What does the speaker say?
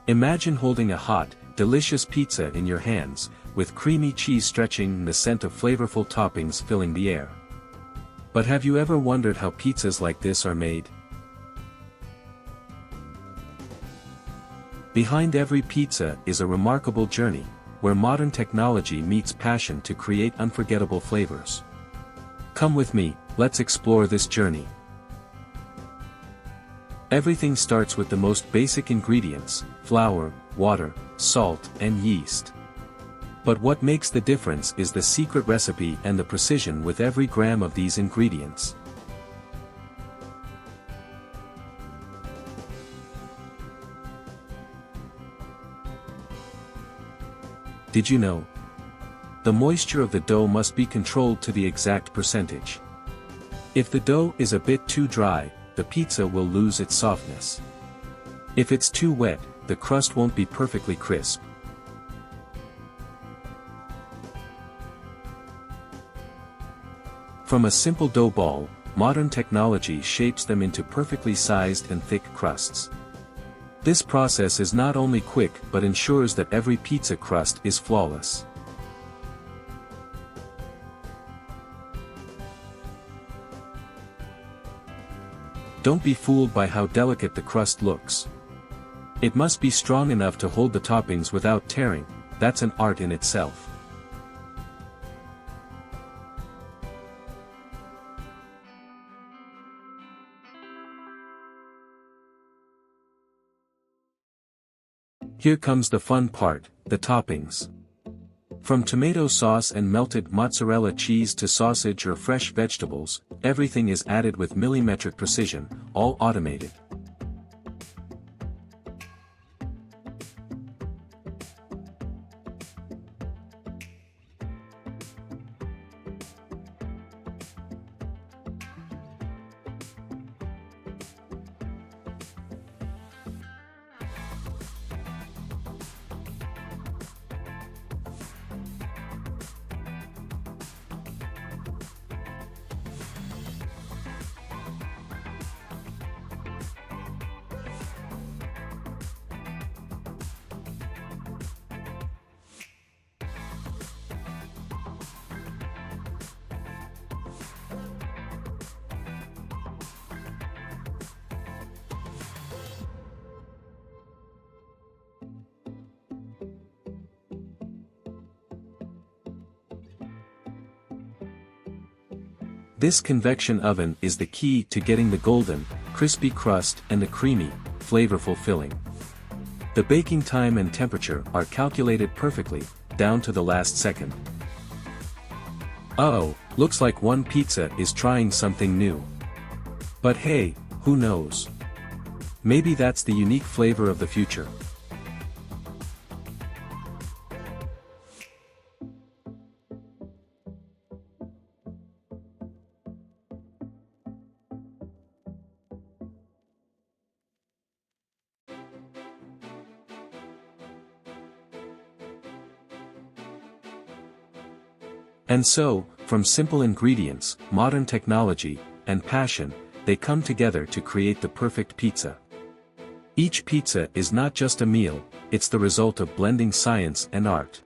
Imagine holding a hot, delicious pizza in your hands, with creamy cheese stretching and the scent of flavorful toppings filling the air. But have you ever wondered how pizzas like this are made? Behind every pizza is a remarkable journey, where modern technology meets passion to create unforgettable flavors. Come with me, let's explore this journey. Everything starts with the most basic ingredients: flour, water, salt, and yeast. But what makes the difference is the secret recipe and the precision with every gram of these ingredients. Did you know? The moisture of the dough must be controlled to the exact percentage. If the dough is a bit too dry, the pizza will lose its softness. If it's too wet, the crust won't be perfectly crisp. From a simple dough ball, modern technology shapes them into perfectly sized and thick crusts. This process is not only quick but ensures that every pizza crust is flawless. Don't be fooled by how delicate the crust looks. It must be strong enough to hold the toppings without tearing. That's an art in itself. Here comes the fun part, the toppings. From tomato sauce and melted mozzarella cheese to sausage or fresh vegetables, everything is added with millimetric precision, all automated. This convection oven is the key to getting the golden, crispy crust and the creamy, flavorful filling. The baking time and temperature are calculated perfectly, down to the last second. Uh-oh, looks like one pizza is trying something new. But hey, who knows? Maybe that's the unique flavor of the future. And so, from simple ingredients, modern technology, and passion, they come together to create the perfect pizza. Each pizza is not just a meal, it's the result of blending science and art.